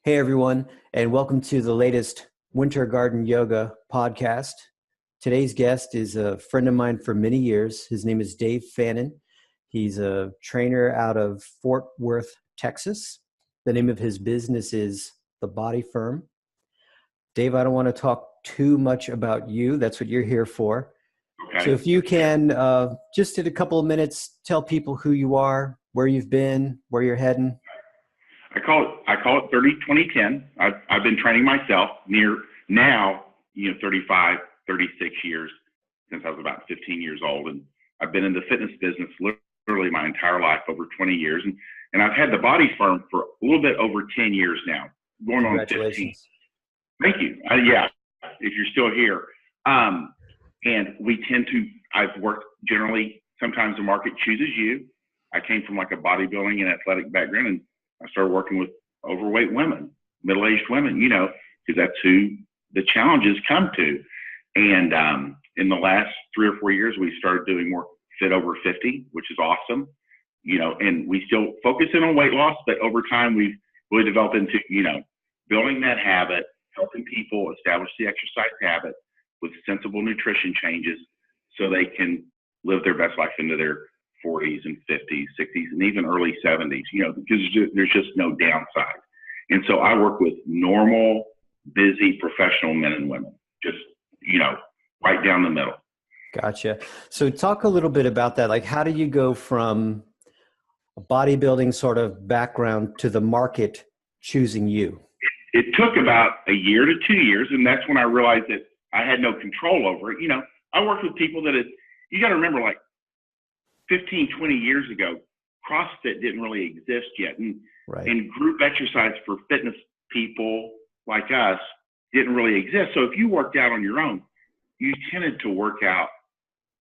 Hey everyone, and welcome to the latest Winter Garden Yoga podcast. Today's guest is a friend of mine for many years. His name is Dave Fannin. He's a trainer out of Fort Worth, Texas. The name of his business is The Body Firm. Dave, I don't want to talk too much about you. That's what you're here for. Okay. So if you can, just in a couple of minutes, tell people who you are, where you've been, where you're heading. I call it 30-20-10. I've been training myself near now, 35, 36 years since I was about 15 years old. And I've been in the fitness business literally my entire life, over 20 years. And I've had the Body Firm for a little bit over 10 years now, going on 15. Thank you. Yeah, if you're still here. And I've worked generally, sometimes the market chooses you. I came from like a bodybuilding and athletic background, and I started working with overweight women, middle-aged women, because that's who the challenges come to. And in the last 3 or 4 years, we started doing more fit over 50, which is awesome. And we still focus in on weight loss, but over time we've really developed into, building that habit, helping people establish the exercise habit with sensible nutrition changes so they can live their best life into their 40s and 50s, 60s, and even early 70s, because there's just no downside. And so I work with normal, busy, professional men and women, just, right down the middle. Gotcha. So talk a little bit about that. Like, how do you go from a bodybuilding sort of background to the market choosing you? It took about a year to 2 years, and that's when I realized that I had no control over it. I worked with people you got to remember, like 15, 20 years ago, CrossFit didn't really exist yet. And group exercise for fitness people like us didn't really exist. So if you worked out on your own, you tended to work out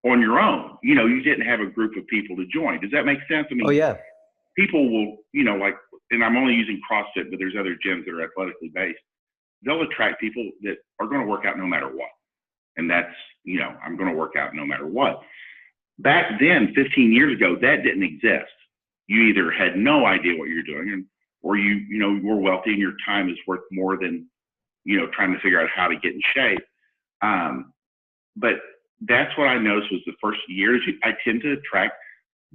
on your own. You didn't have a group of people to join. Does that make sense? I mean, oh, yeah. People will, and I'm only using CrossFit, but there's other gyms that are athletically based. They'll attract people that are going to work out no matter what. And that's, I'm going to work out no matter what. Back then, 15 years ago, that didn't exist. You either had no idea what you're doing, or you were wealthy and your time is worth more than, trying to figure out how to get in shape. But that's what I noticed was the first years, I tend to attract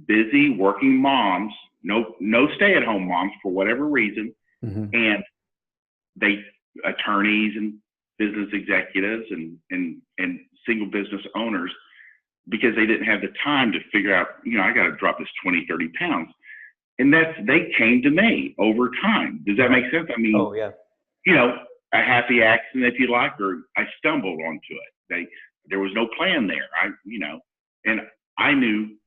busy working moms, no stay-at-home moms for whatever reason. Mm-hmm. And attorneys and business executives and single business owners, because they didn't have the time to figure out, I got to drop this 20, 30 pounds. And they came to me over time. Does that make sense? I mean, oh, yeah. A happy accident, if you like, or I stumbled onto it. There was no plan there. And I knew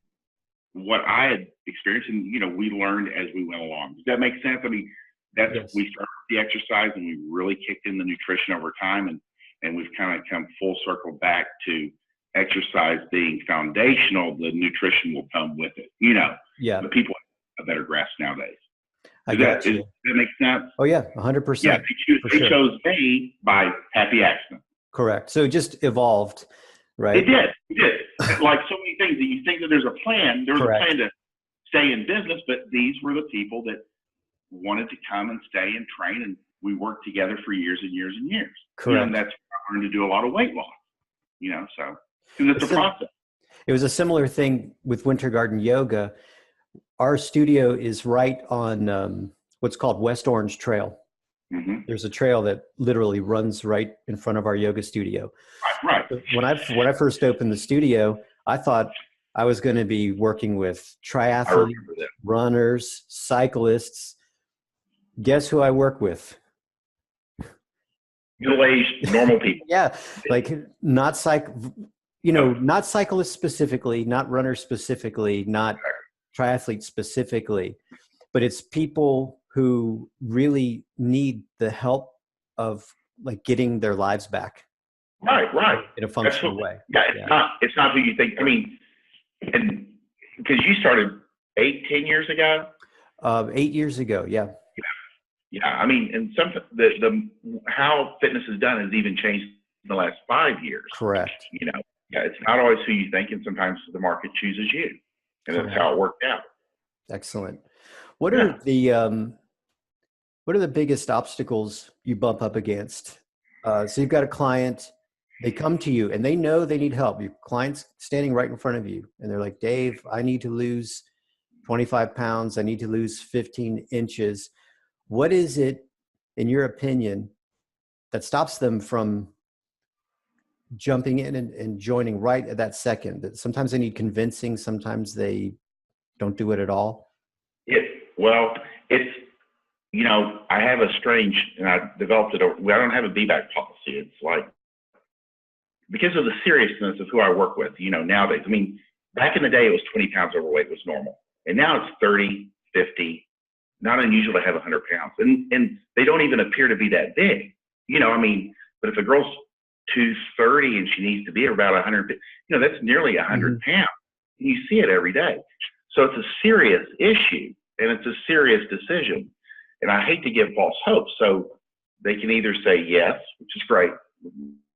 what I had experienced, and, we learned as we went along. Does that make sense? I mean, Yes. We started with the exercise and we really kicked in the nutrition over time. And we've kind of come full circle back to exercise being foundational. The nutrition will come with it, Yeah. But people have a better grasp nowadays. Does that make sense? Oh, yeah, 100%. Yeah, they chose me by happy accident. Correct. So it just evolved, right? It did. Like so many things that you think that there's a plan. There was Correct. a plan to stay in business, but these were the people that wanted to come and stay and train, and we worked together for years and years and years. Correct. And that's how I learned to do a lot of weight loss, so because it's a process. It was a similar thing with Winter Garden Yoga. Our studio is right on what's called West Orange Trail. Mm-hmm. There's a trail that literally runs right in front of our yoga studio. Right. When I first opened the studio, I thought I was going to be working with triathletes, runners, cyclists. Guess who I work with? Middle-aged, normal people. Yeah, like not cyclists specifically, not runners specifically, not triathletes specifically, but it's people who really need the help of like getting their lives back. Right. In a functional way. Yeah, it's not who you think. I mean, and because you started 10 years ago? 8 years ago, yeah. Yeah, I mean, and how fitness is done has even changed in the last 5 years. Correct. It's not always who you think, and sometimes the market chooses you, and that's how it worked out. Excellent. What are the What are the biggest obstacles you bump up against? So you've got a client, they come to you and they know they need help. Your client's standing right in front of you and they're like, Dave, I need to lose 25 pounds. I need to lose 15 inches. What is it, in your opinion, that stops them from jumping in and joining right at that second? That sometimes they need convincing, sometimes they don't do it at all. Well, it's, I have a strange, and I developed it over, I don't have a BBAC policy. It's like, because of the seriousness of who I work with, nowadays, I mean, back in the day, it was 20 pounds overweight was normal. And now it's 30, 50, not unusual to have 100 pounds. And they don't even appear to be that big, but if a girl's 230 and she needs to be about 100, that's nearly 100 pounds. And you see it every day. So it's a serious issue and it's a serious decision. And I hate to give false hope. So they can either say yes, which is great.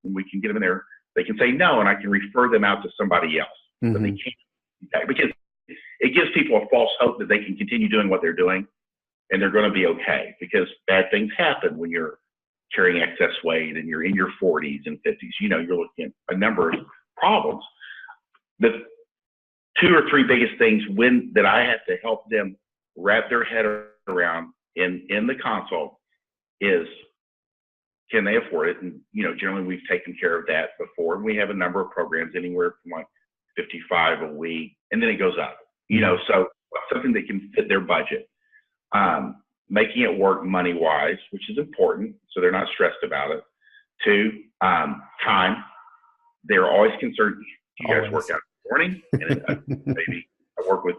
We can get them in there. They can say no, and I can refer them out to somebody else. But they can't, because it gives people a false hope that they can continue doing what they're doing and they're going to be okay, because bad things happen when you're carrying excess weight and you're in your 40s and 50s. You're looking at a number of problems. The 2 or 3 biggest things that I have to help them wrap their head around in the consult is, can they afford it? And, generally we've taken care of that before. And we have a number of programs anywhere from like 55 a week, and then it goes up, so something that can fit their budget. Making it work money-wise, which is important, so they're not stressed about it. 2, time. They're always concerned. You guys work out in the morning, and maybe I work with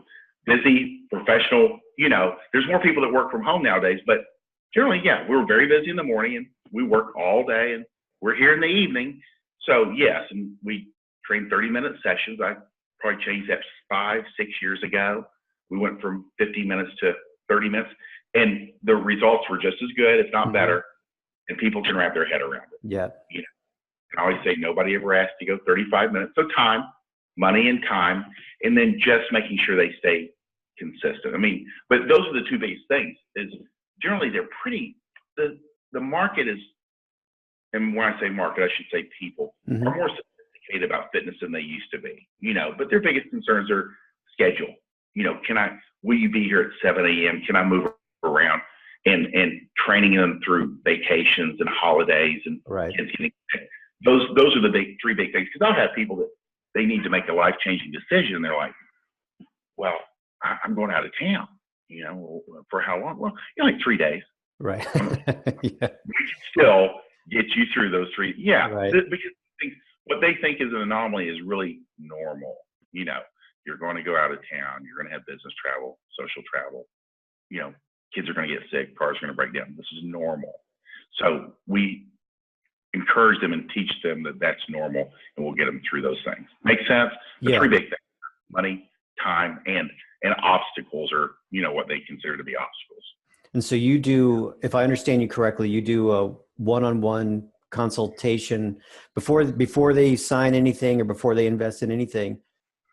busy, professional, there's more people that work from home nowadays, but generally, we're very busy in the morning, and we work all day, and we're here in the evening. So, yes, and we train 30-minute sessions. I probably changed that 5, 6 years ago. We went from 50 minutes to 30 minutes. And the results were just as good, if not better, and people can wrap their head around it. Yeah. I always say nobody ever asked to go 35 minutes. So time, money and time, and then just making sure they stay consistent. But those are the 2 biggest things. Is generally they're pretty, the market is, and when I say market, I should say people, are more sophisticated about fitness than they used to be, but their biggest concerns are schedule. Will you be here at 7 a.m.? Can I move around? And training them through vacations and holidays and kids getting sick. Those are the 3 big things. Because I'll have people that they need to make a life-changing decision. And they're like, well, I'm going out of town, for how long? Well, like 3 days. Right. We can still get you through those 3. Yeah. Right. Because what they think is an anomaly is really normal. You're going to go out of town. You're going to have business travel, social travel. Kids are going to get sick. Cars are going to break down. This is normal. So we encourage them and teach them that that's normal, and we'll get them through those things. Make sense? The 3 big things: money, time, and obstacles are, what they consider to be obstacles. And so you do, if I understand you correctly, you do a one-on-one consultation before they sign anything or before they invest in anything.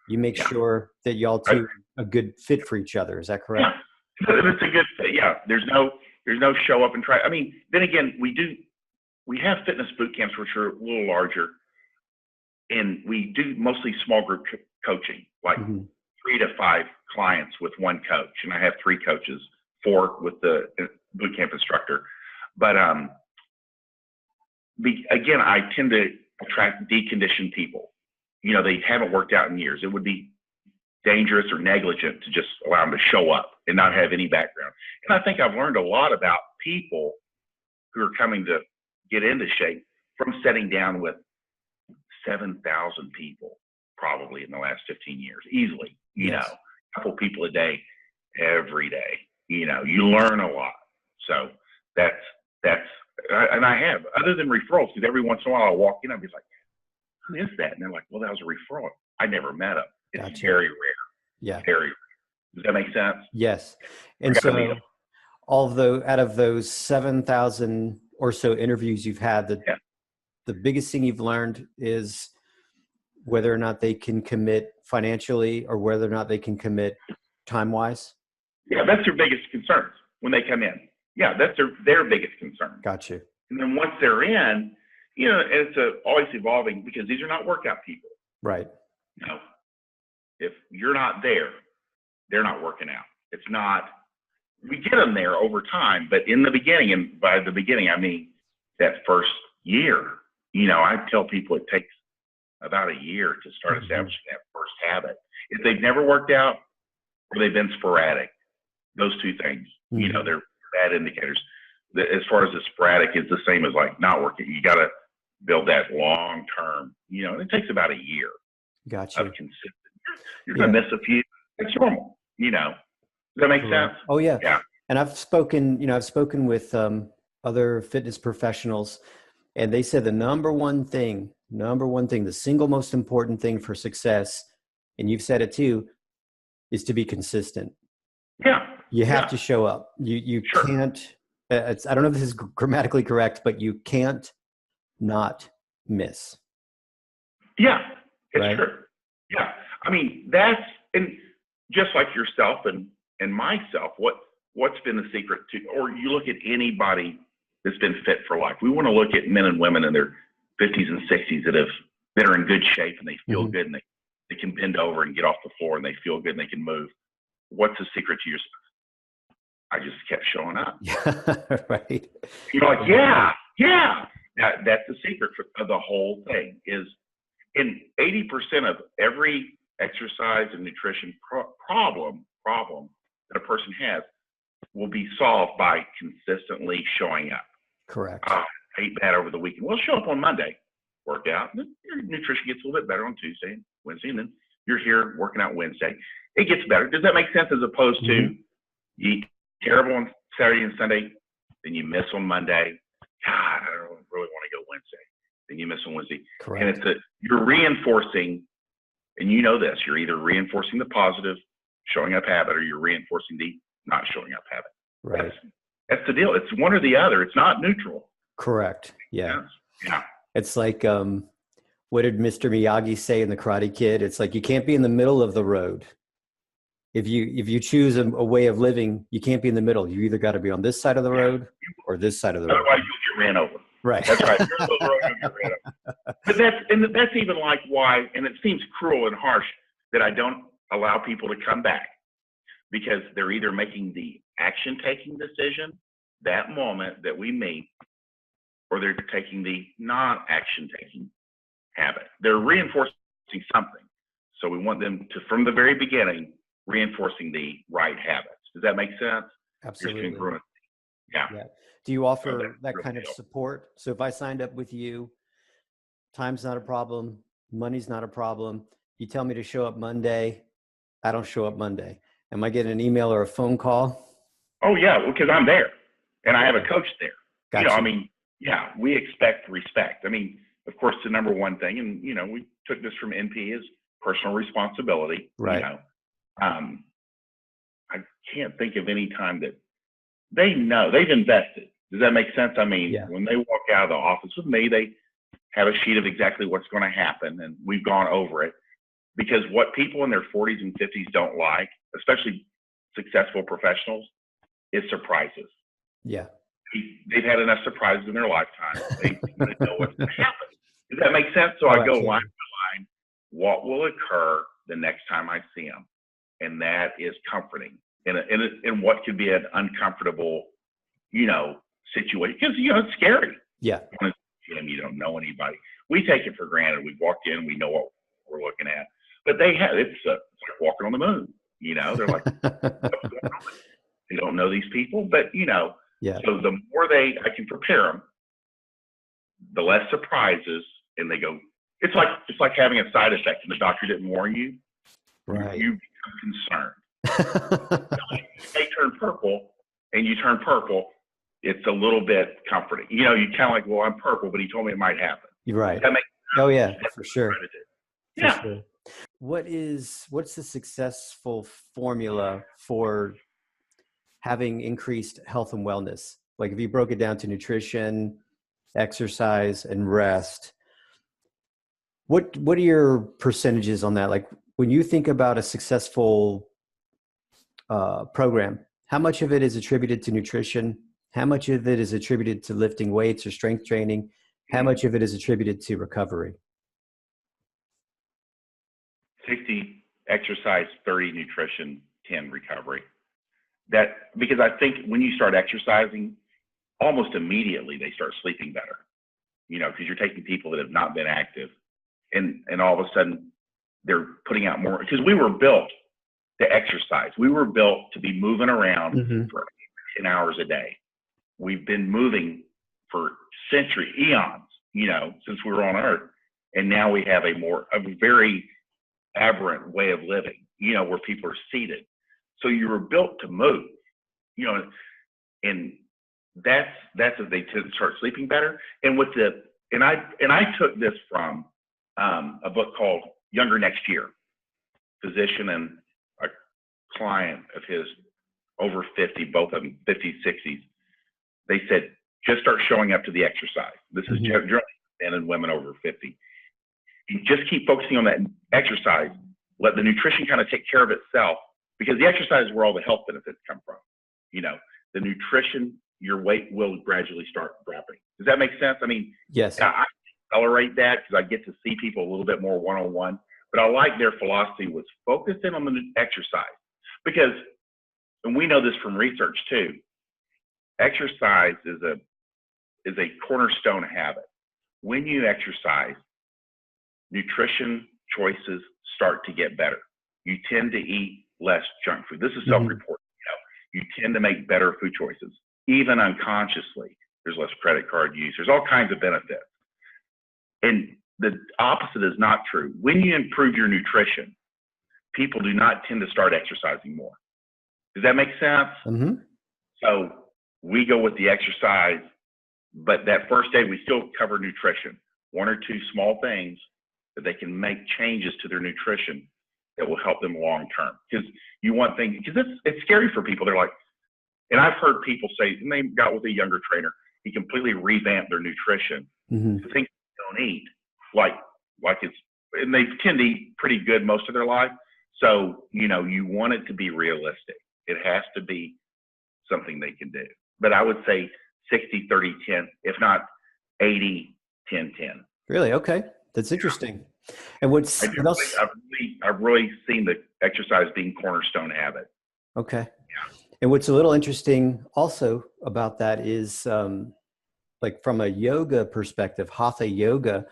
You make sure that y'all two are a good fit for each other. Is that correct? Yeah. It's a good fit. Yeah. There's no show up and try. Then again, we have fitness boot camps, which are a little larger, and we do mostly small group coaching, like 3 to 5 clients with 1 coach. And I have 3 coaches, 4 with the boot camp instructor. But, again, I tend to attract deconditioned people. They haven't worked out in years. It would be dangerous or negligent to just allow them to show up and not have any background. And I think I've learned a lot about people who are coming to get into shape from sitting down with 7,000 people probably in the last 15 years, easily, a couple people a day, every day, you learn a lot. So that's, and I have, other than referrals, because every once in a while I'll walk in, I'll be like, who is that? And they're like, well, that was a referral. I never met him. It's very rare. Yeah. Very rare. Does that make sense? Yes. And so out of those 7,000 or so interviews you've had, the biggest thing you've learned is whether or not they can commit financially or whether or not they can commit time-wise? Yeah, that's their biggest concerns when they come in. Yeah, that's their biggest concern. Got you. And then once they're in, it's always evolving, because these are not workout people. Right. If you're not there, they're not working out. It's not, we get them there over time, but in the beginning, and by the beginning, I mean that first year, I tell people it takes about a year to start establishing that first habit. If they've never worked out or they've been sporadic, those two things, they're bad indicators. As far as the sporadic, it's the same as like not working. You got to build that long term, and it takes about a year. Gotcha. Of consistent. You're going to miss a few. It's normal, Does that make sense? Oh yeah. Yeah. And I've spoken with other fitness professionals, and they said the number one thing, the single most important thing for success, and you've said it too, is to be consistent. Yeah. You have to show up. You Sure. can't, I don't know if this is grammatically correct, but you can't not miss. Yeah, it's right? true. Yeah. I mean, and just like yourself and myself, what's been the secret to, or you look at anybody that's been fit for life. We want to look at men and women in their 50s and 60s that are in good shape and they feel good, and they can bend over and get off the floor and they feel good and they can move. What's the secret to your success? I just kept showing up. Yeah, right. You're like, yeah. That's the secret of the whole thing is, in 80% of every exercise and nutrition problem that a person has will be solved by consistently showing up. Correct. I ate bad over the weekend. Well, show up on Monday, work out, and then your nutrition gets a little bit better on Tuesday and Wednesday, and then you're here working out Wednesday. It gets better. Does that make sense? As opposed to you eat terrible on Saturday and Sunday, then you miss on Monday. God, I don't really want to go Wednesday. Then you miss on Wednesday. Correct. And you're reinforcing, and this, you're either reinforcing the positive showing up habit, or you're reinforcing the not showing up habit. Right. That's the deal. It's one or the other. It's not neutral. Correct. Yeah. Yeah. It's like, what did Mr. Miyagi say in The Karate Kid? It's like, you can't be in the middle of the road. If you choose a way of living, you can't be in the middle. You either got to be on this side of the road or this side of the road. Otherwise, you'll get ran over. Right. That's right. You're in the road, you'll get ran over. But that's even like why, and it seems cruel and harsh that I don't allow people to come back, because they're either making the action-taking decision that moment that we meet, or they're taking the non-action-taking habit. They're reinforcing something. So we want them to, from the very beginning, reinforcing the right habits. Does that make sense? Absolutely. Yeah. Do you offer that kind of support? So if I signed up with you, time's not a problem, money's not a problem. You tell me to show up Monday, I don't show up Monday. Am I getting an email or a phone call? Oh yeah, because I'm there and I have a coach there. Gotcha. We expect respect. Of course, the number one thing, and we took this from NP, is personal responsibility. Right. I can't think of any time that they know they've invested. Does that make sense? When they walk out of the office with me, they have a sheet of exactly what's going to happen, and we've gone over it. Because what people in their 40s and 50s don't like, especially successful professionals, is surprises. Yeah. They've had enough surprises in their lifetime. They know what's going to happen. Does that make sense? So I go line by line, what will occur the next time I see them? And that is comforting in what could be an uncomfortable, situation. Because, it's scary. Yeah. You don't know anybody. We take it for granted. We walk in, we know what we're looking at. But it's like walking on the moon. They're like, what's going on? They don't know these people, but Yeah. So the more I can prepare them, the less surprises, and they go. It's like having a side effect, and the doctor didn't warn you. Right. You become concerned. They turn purple, and you turn purple. It's a little bit comforting. You kind of like, well, I'm purple, but he told me it might happen. You're right. That makes sense. Oh yeah, for sure. Yeah. For sure. What's the successful formula for having increased health and wellness? Like if you broke it down to nutrition, exercise, and rest, what are your percentages on that? Like when you think about a successful program, how much of it is attributed to nutrition? How much of it is attributed to lifting weights or strength training? How much of it is attributed to recovery? 60 exercise, 30 nutrition, 10 recovery. Because I think when you start exercising, almost immediately they start sleeping better, because you're taking people that have not been active and all of a sudden they're putting out more, because we were built to exercise. We were built to be moving around for 10 hours a day. We've been moving for eons, since we were on Earth. And now we have a very aberrant way of living, where people are seated. So you were built to move, and that's if they tend to start sleeping better. And I took this from a book called Younger Next Year. Physician and a client of his over 50, both of them 50s, 60s. They said, just start showing up to the exercise. This is generally men and women over 50. You just keep focusing on that exercise. Let the nutrition kind of take care of itself, because the exercise is where all the health benefits come from. The nutrition, your weight will gradually start dropping. Does that make sense? I mean, yes. I accelerate that because I get to see people a little bit more one-on-one, but I like their philosophy was focus in on the exercise, because, and we know this from research too, exercise is a cornerstone habit. When you exercise, nutrition choices start to get better. You tend to eat less junk food. This is self-reported. You tend to make better food choices, even unconsciously. There's less credit card use. There's all kinds of benefits. And the opposite is not true. When you improve your nutrition, people do not tend to start exercising more. Does that make sense? So we go with the exercise, but that first day we still cover nutrition. One or two small things that they can make changes to their nutrition that will help them long term. Because you want things, because it's scary for people. They're like, and I've heard people say, and they got with a younger trainer, he completely revamped their nutrition to things they don't eat, like it's, and they tend to eat pretty good most of their life. So, you want it to be realistic. It has to be something they can do. But I would say 60, 30, 10, if not 80, 10, 10. Really? Okay. That's interesting. And I've really seen the exercise being cornerstone habit. Okay. Yeah. And what's a little interesting also about that is like from a yoga perspective, hatha yoga,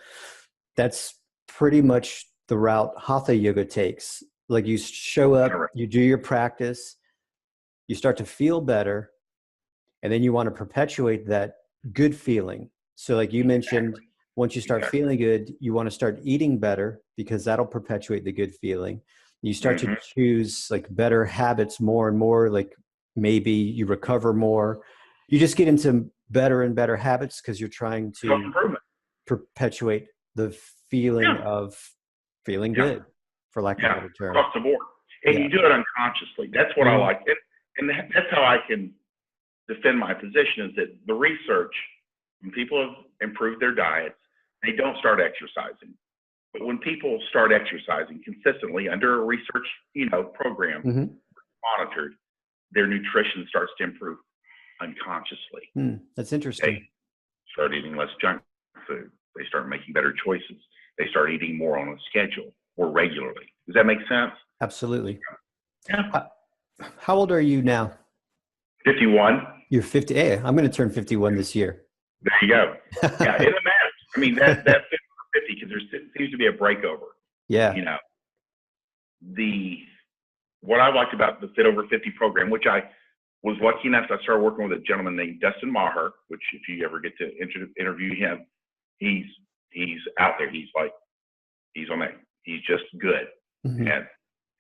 that's pretty much the route hatha yoga takes. Like you show up, you do your practice, you start to feel better, and then you want to perpetuate that good feeling. So like you mentioned, once you start feeling good, you want to start eating better because that'll perpetuate the good feeling. You start to choose like better habits more and more, like maybe you recover more. You just get into better and better habits because you're trying to perpetuate the feeling of feeling good, for lack of a better term. Across the board. And you do it unconsciously. That's what I like. And that's how I can defend my position, is that the research, when people have improved their diets, they don't start exercising. But when people start exercising consistently under a research, program, monitored, their nutrition starts to improve unconsciously. That's interesting. They start eating less junk food. They start making better choices. They start eating more on a schedule, more regularly. Does that make sense? Absolutely. Yeah. How old are you now? 51. You're 50. Hey, I'm going to turn 51 this year. There you go. Yeah, it matters. I mean, that 50, because there seems to be a breakover. Yeah. What I liked about the Fit Over 50 program, which I was lucky enough to start working with a gentleman named Dustin Maher, which if you ever get to interview him, he's out there. He's on that. He's just good at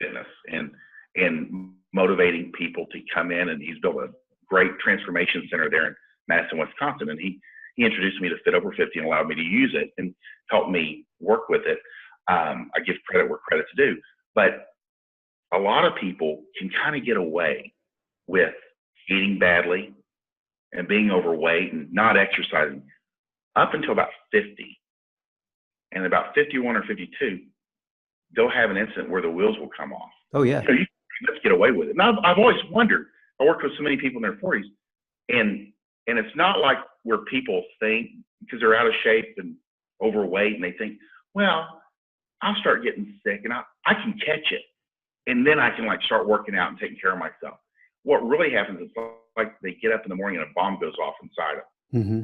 fitness and motivating people to come in. And he's built a great transformation center there in Madison, Wisconsin. And he introduced me to Fit Over 50 and allowed me to use it and helped me work with it. I give credit where credit's due. But a lot of people can kind of get away with eating badly and being overweight and not exercising up until about 50. And about 51 or 52, they'll have an incident where the wheels will come off. Oh, yeah. Let's get away with it. Now, I've always wondered, I worked with so many people in their 40s, and And it's not like where people think, because they're out of shape and overweight, and they think, well, I'll start getting sick and I can catch it. And then I can like start working out and taking care of myself. What really happens is like they get up in the morning and a bomb goes off inside them. Mm-hmm.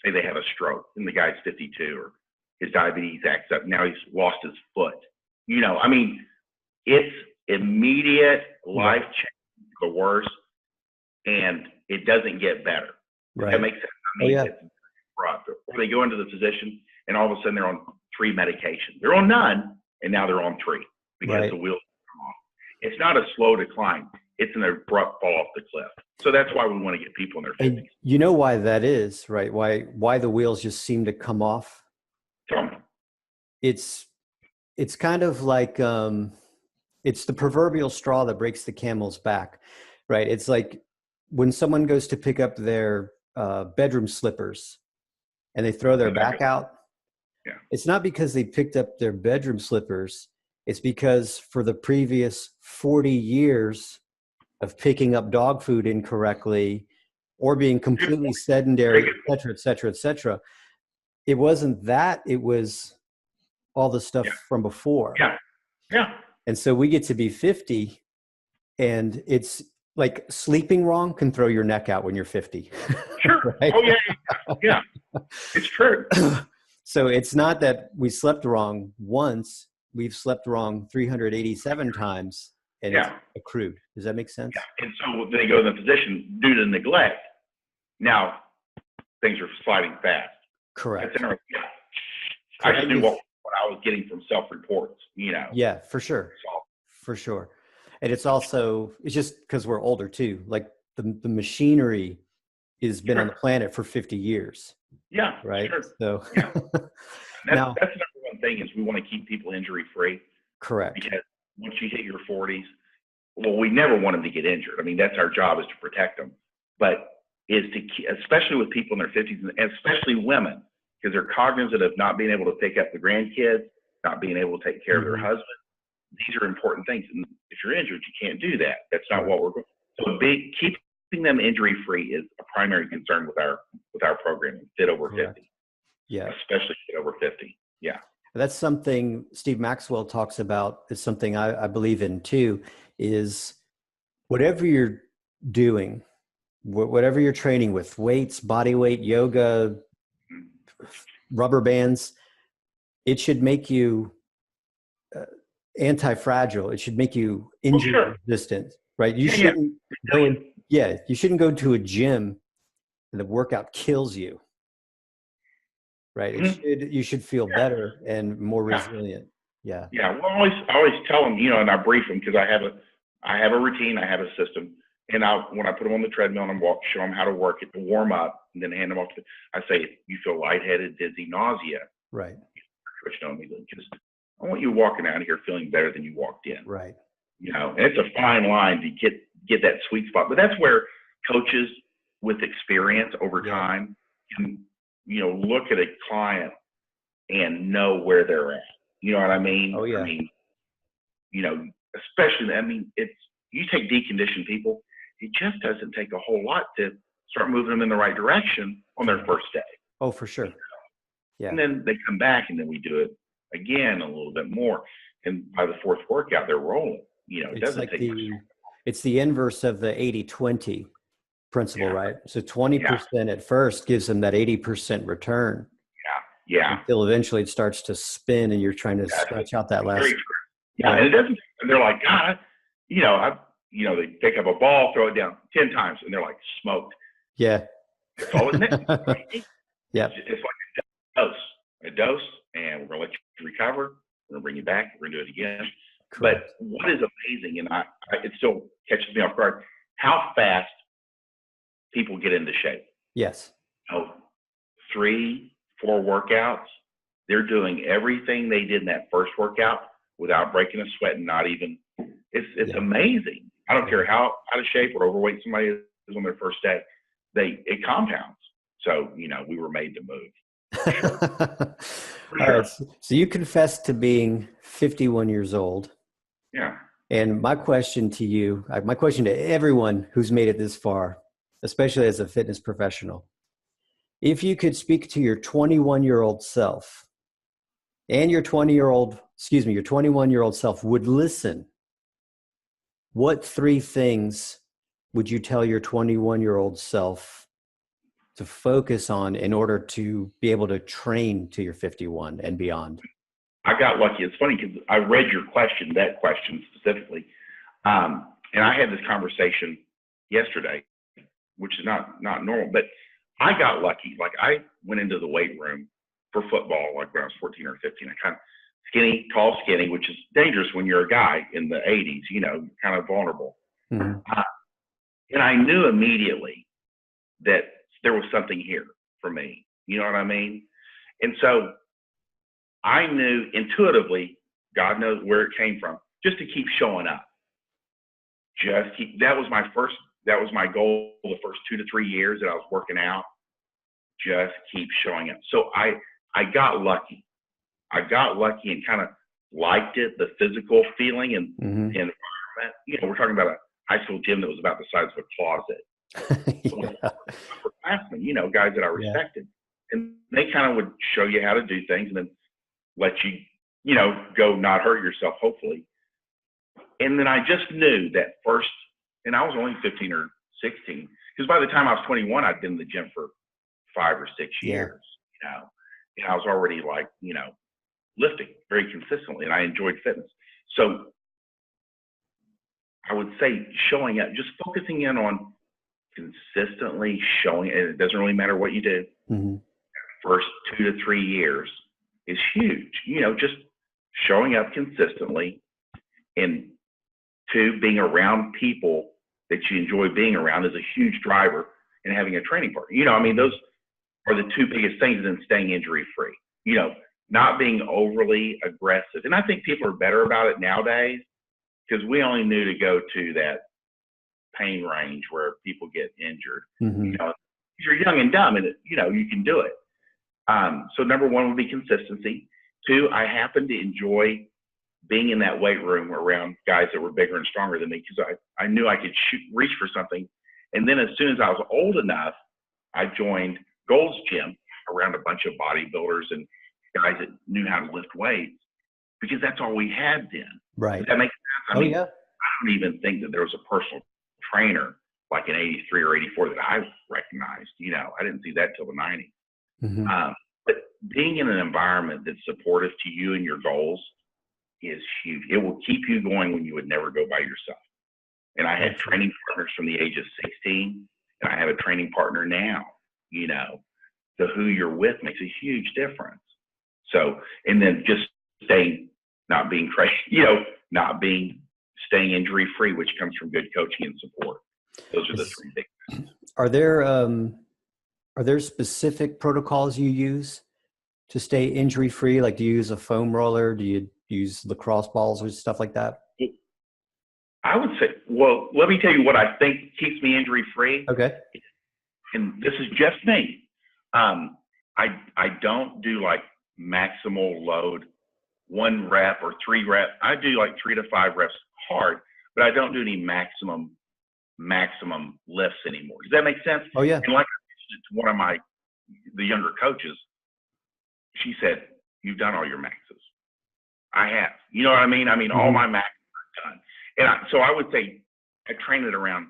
Say they have a stroke and the guy's 52 or his diabetes acts up. Now he's lost his foot. You know, I mean, it's immediate life change for the worse, and it doesn't get better. Right. That makes sense. I mean, yeah. It's rough. Or they go into the physician and all of a sudden they're on 3 medications. They're on none, and now they're on 3 because the wheels come off. It's not a slow decline. It's an abrupt fall off the cliff. So that's why we want to get people in their 50s. And you know why that is, right? Why the wheels just seem to come off? Tell me. It's kind of like it's the proverbial straw that breaks the camel's back, right? It's like when someone goes to pick up their bedroom slippers and they throw their back out. Yeah. It's not because they picked up their bedroom slippers. It's because for the previous 40 years of picking up dog food incorrectly or being completely sedentary, et cetera, it wasn't that, it was all the stuff from before. Yeah. And so we get to be 50 and it's like sleeping wrong can throw your neck out when you're 50. Sure. Right? Oh, yeah. It's true. So it's not that we slept wrong once, we've slept wrong 387 times and it's accrued. Does that make sense? Yeah. And so they go to the physician due to neglect. Now, things are sliding fast. Correct. I just knew what I was getting from self-reports, you know. Yeah, for sure. For sure. And it's also, it's just because we're older too. Like the machinery has been on the planet for 50 years. Yeah. Right. Sure. So that's the number one thing is we want to keep people injury free. Correct. Because once you hit your 40s, well, we never want them to get injured. I mean, that's our job is to protect them. But is to keep, especially with people in their 50s and especially women, because they're cognizant of not being able to pick up the grandkids, not being able to take care of their husband. These are important things. And if you're injured, you can't do that. That's not what we're going. So keeping them injury free is a primary concern with our program. Fit over 50. Yeah. Especially fit over 50. Yeah. That's something Steve Maxwell talks about. It's something I believe in too, is whatever you're doing, whatever you're training with, weights, body weight, yoga, rubber bands, it should make you anti-fragile. It should make you injury resistant, right? You shouldn't you shouldn't go to a gym and the workout kills you, right? You should feel better and more resilient. Yeah. Yeah. Well, I always tell them, you know, and I brief them because I have a routine, I have a system. And when I put them on the treadmill and show them how to work it to warm up and then hand them off I say, you feel lightheaded, dizzy, nausea. Right. Because I want you walking out of here feeling better than you walked in. Right. You know, and it's a fine line to get that sweet spot. But that's where coaches with experience over time can, you know, look at a client and know where they're at. You know what I mean? Oh, yeah. I mean, you know, especially, you take deconditioned people, it just doesn't take a whole lot to start moving them in the right direction on their first day. Oh, for sure. Yeah. And then they come back and then we do it again a little bit more. And by the fourth workout, they're rolling. You know, it doesn't take much. It's the inverse of the 80-20 principle, right? So 20% at first gives them that 80% return. Yeah. Until eventually it starts to spin and you're trying to stretch out that last. Yeah. And it doesn't, and they're like, God, they pick up a ball, throw it down 10 times, and they're like smoked. Yeah. That's all it is. Yeah. It's like a dose, and we're going to let you recover. We're going to bring you back. We're going to do it again. Correct. But what is amazing, and it still catches me off guard, how fast people get into shape. Yes. 3-4 workouts, they're doing everything they did in that first workout without breaking a sweat and not even. It's amazing. I don't care how out of shape or overweight somebody is on their first day. It compounds. So, you know, we were made to move. All right. So you confessed to being 51 years old. Yeah. And my question to you, my question to everyone who's made it this far especially as a fitness professional. If you could speak to your 21-year-old self, and your 21-year-old self would listen, what three things would you tell your 21-year-old self to focus on in order to be able to train to your 51 and beyond? I got lucky. It's funny because I read that question specifically. And I had this conversation yesterday, which is not normal, but I got lucky. Like I went into the weight room for football, like when I was 14 or 15, I kind of tall, skinny, which is dangerous when you're a guy in the 80s, kind of vulnerable. Mm-hmm. And I knew immediately that there was something here for me. You know what I mean? And so I knew intuitively, God knows where it came from, just to keep showing up. That was my goal the first 2 to 3 years that I was working out. Just keep showing up. So I got lucky. And kind of liked it, the physical feeling and environment. We're talking about a high school gym that was about the size of a closet. Yeah. Upperclassmen, guys that I respected. Yeah. And they kind of would show you how to do things and then let you, go not hurt yourself, hopefully. And then I just knew that first, and I was only 15 or 16, because by the time I was 21, I'd been in the gym for 5 or 6 years, and I was already like, lifting very consistently, and I enjoyed fitness. So I would say showing up, just focusing in on consistently showing, and it doesn't really matter what you do. Mm-hmm. First 2 to 3 years is huge, just showing up consistently, and 2, being around people that you enjoy being around is a huge driver, and having a training partner. Those are the 2 biggest things, and then staying injury free, not being overly aggressive. And I think people are better about it nowadays because we only knew to go to that pain range where people get injured. Mm-hmm. You're young and dumb, and you can do it. So number 1 would be consistency. 2, I happen to enjoy being in that weight room around guys that were bigger and stronger than me because I knew I could reach for something. And then as soon as I was old enough, I joined Gold's Gym around a bunch of bodybuilders and guys that knew how to lift weights because that's all we had then. Right. Does that make sense? I mean, yeah. I don't even think that there was a personal trainer like in 83 or 84 that I recognized. I didn't see that till the 90s. Mm-hmm. But being in an environment that's supportive to you and your goals is huge. It will keep you going when you would never go by yourself. And I had training partners from the age of 16, and I have a training partner now. So who you're with makes a huge difference. So, and then just staying injury free, which comes from good coaching and support. Those are the 3 big things. Are there specific protocols you use to stay injury free? Like, do you use a foam roller? Do you use lacrosse balls or stuff like that? I would say, well, let me tell you what I think keeps me injury free. Okay. And this is just me. I don't do like maximal load, 1 rep or 3 reps. I do like 3 to 5 reps hard, but I don't do any maximum lifts anymore. Does that make sense? Oh yeah. And like to one of the younger coaches, she said, "You've done all your maxes." I have. You know what I mean? Mm-hmm. All my maxes are done. And so I would say I train at around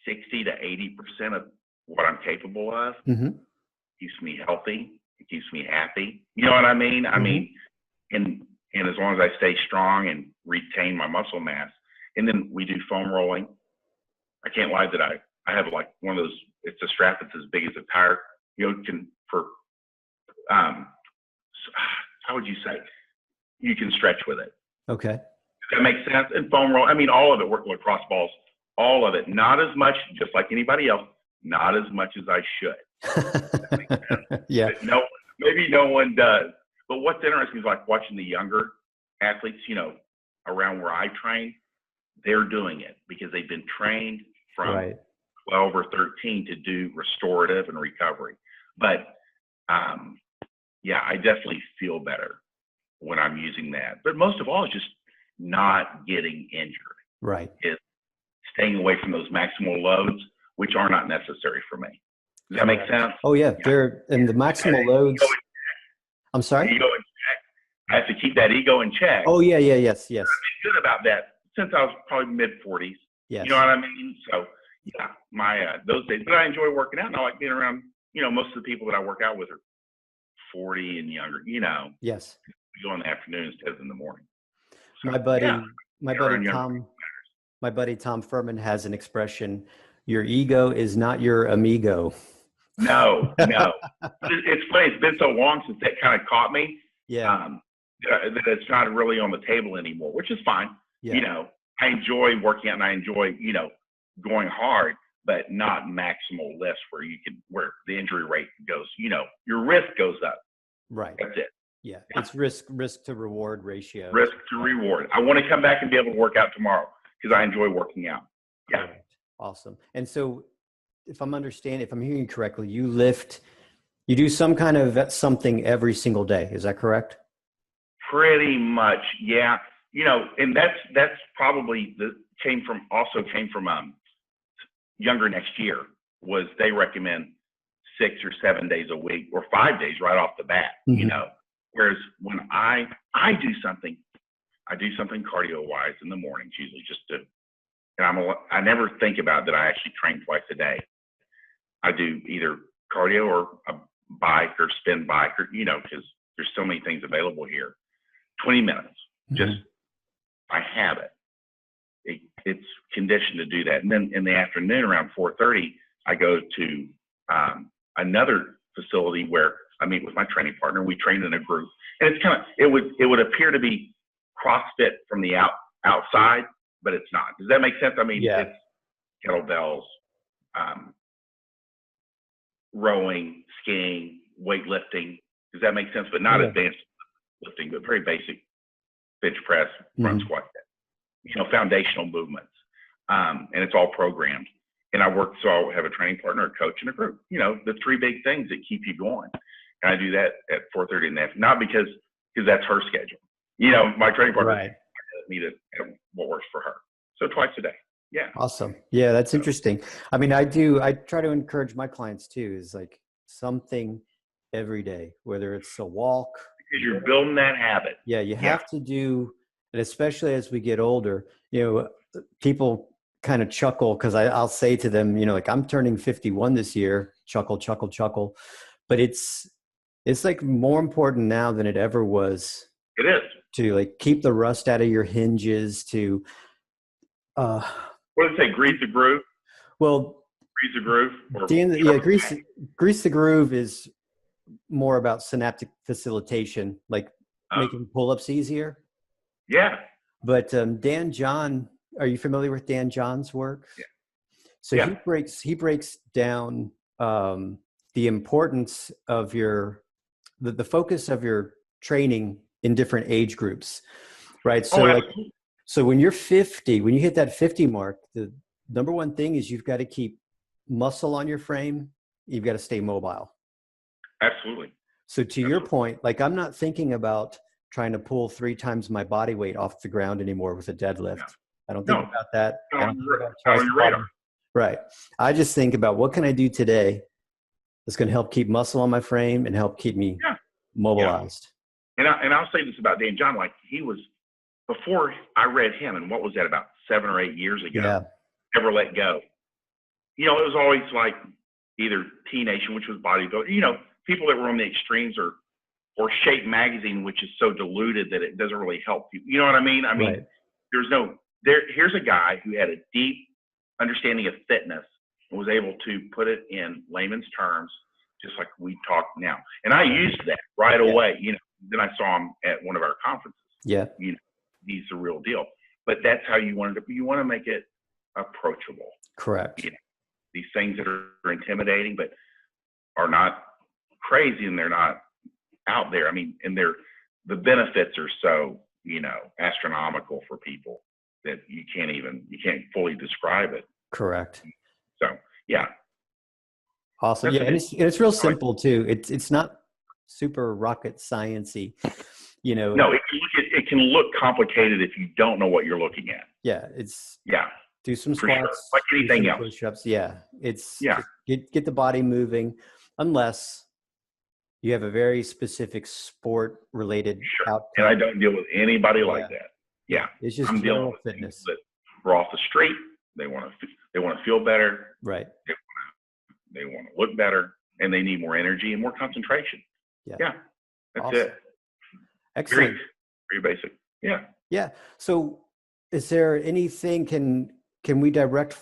60 to 80% of what I'm capable of. Mm-hmm. Keeps me healthy. It keeps me happy. You know what I mean? Mm-hmm. And as long as I stay strong and retain my muscle mass, and then we do foam rolling. I can't lie that I have like one of those. It's a strap that's as big as a tire. How would you say? You can stretch with it. Okay. Does that make sense? And foam roll. All of it. Work lacrosse balls. All of it. Not as much, just like anybody else. Not as much as I should. Yeah. Maybe no one does. But what's interesting is like watching the younger athletes, around where I train, they're doing it because they've been trained from 12 or 13 to do restorative and recovery. But I definitely feel better when I'm using that. But most of all, it's just not getting injured. Right. It's staying away from those maximal loads which are not necessary for me. Does that make sense? Oh yeah. They're, and the maximal loads. I'm sorry? Ego in check. I have to keep that ego in check. Oh yeah. Yes. I've been good about that since I was probably mid-40s. Yes. You know what I mean? So yeah, my those days. But I enjoy working out, and I like being around. Most of the people that I work out with are 40 and younger. Yes. We go in the afternoon instead of in the morning. So, My buddy Tom Furman has an expression: "Your ego is not your amigo." No. It's funny. It's been so long since that kind of caught me. Yeah. That it's not really on the table anymore, which is fine. Yeah. I enjoy working out and I enjoy, going hard, but not maximal lifts where the injury rate goes, your risk goes up. Right. That's it. Yeah. It's risk to reward ratio. Risk to reward. I want to come back and be able to work out tomorrow because I enjoy working out. Yeah. Correct. Awesome. And so if I'm hearing you correctly, you do some kind of something every single day. Is that correct? Pretty much. Yeah. And that's probably came from Younger Next Year was they recommend 6 or 7 days a week or 5 days right off the bat, whereas when I do something cardio wise in the mornings, usually I never think about that. I actually train twice a day. I do either cardio or a bike or spin bike or, because there's so many things available here. 20 minutes, just I have it. It's conditioned to do that. And then in the afternoon around 4:30, I go to another facility where I meet with my training partner. We train in a group, and it's it would appear to be CrossFit from the outside, but it's not. Does that make sense? I mean, It's kettlebells, rowing, skiing, weightlifting. Does that make sense? But not advanced lifting, but very basic bench press, front squat, foundational movements. And it's all programmed. And I have a training partner, a coach, and a group. The three big things that keep you going. And I do that at 4:30 in the afternoon, not because that's her schedule. My training partner me to what works for her. So twice a day. Yeah. Awesome. Yeah, that's interesting. I mean, I try to encourage my clients too, is like something every day, whether it's a walk. Because you're building that habit. Yeah, you have to do, and especially as we get older, people kind of chuckle because I'll say to them, like I'm turning 51 this year, chuckle. But it's like more important now than it ever was. It is. To like keep the rust out of your hinges, to what do they say? Grease the groove? Well, grease the groove? Grease the groove is more about synaptic facilitation, like making pull-ups easier. Yeah. But Dan John, are you familiar with Dan John's work? Yeah. So he breaks down the importance of the focus of your training in different age groups, right? So so when you're 50, when you hit that 50 mark, the number one thing is you've got to keep muscle on your frame. You've got to stay mobile. Absolutely. So to your point, like I'm not thinking about trying to pull 3 times my body weight off the ground anymore with a deadlift. No. I don't think about that. Right. I just think about what can I do today that's going to help keep muscle on my frame and help keep me mobilized. Yeah. And I'll say this about Dan John, like he was, before I read him, and what was that, about 7 or 8 years ago, Never Let Go. It was always like either T Nation, which was bodybuilding, people that were on the extremes, or Shape Magazine, which is so diluted that it doesn't really help you. You know what I mean? I mean, here's a guy who had a deep understanding of fitness and was able to put it in layman's terms, just like we talk now. And I used that right away. Then I saw him at one of our conferences. Yeah. He's the real deal. But that's how you want to make it approachable. Correct. These things that are intimidating, but are not crazy, and they're not out there. I mean, and the benefits are so, astronomical for people that you can't fully describe it. Correct. So, yeah. Awesome. And it's real simple too. It's not super rocket science-y, No, it can look complicated if you don't know what you're looking at. Yeah. Do some For sure. squats, Like anything else. push-ups. Yeah, it's Yeah. get the body moving, unless you have a very specific sport-related outcome. And I don't deal with anybody like that. Yeah, it's just I'm general dealing with fitness. people that are off the street. They want to feel better. Right. They want to look better, and they need more energy and more concentration. Yeah. That's awesome. it. Excellent. Very basic. Yeah. Yeah. So, is there anything? Can we direct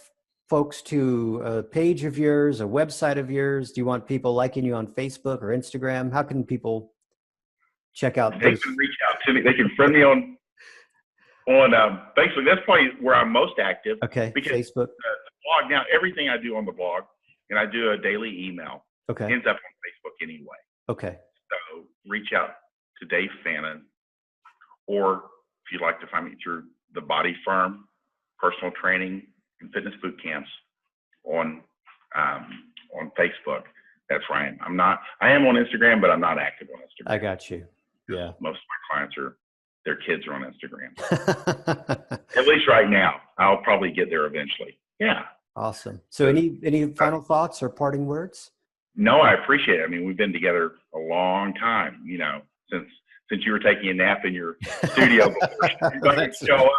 folks to a page of yours, a website of yours? Do you want people liking you on Facebook or Instagram? How can people check out? They can reach out to me. They can friend me on Facebook. That's probably where I'm most active. Okay. Because Facebook. The blog now, everything I do on the blog, and I do a daily email. Okay. Ends up on Facebook anyway. Okay. So reach out to Dave Fannin, or if you'd like to find me through the Body Firm, personal training and fitness boot camps on Facebook. That's where I am. I am on Instagram, but I'm not active on Instagram. I got you. Yeah. Most of my clients their kids are on Instagram. At least right now. I'll probably get there eventually. Yeah. Awesome. So any final thoughts or parting words? No, I appreciate it. I mean, we've been together a long time, since you were taking a nap in your studio before you show up,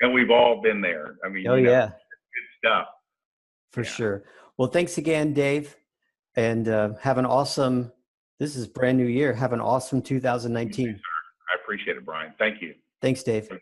and we've all been there. I mean, yeah. Good stuff. For sure. Well, thanks again, Dave. And have an awesome, this is brand new year. Have an awesome 2019. Thank you, sir. I appreciate it, Brian. Thank you. Thanks, Dave. Okay.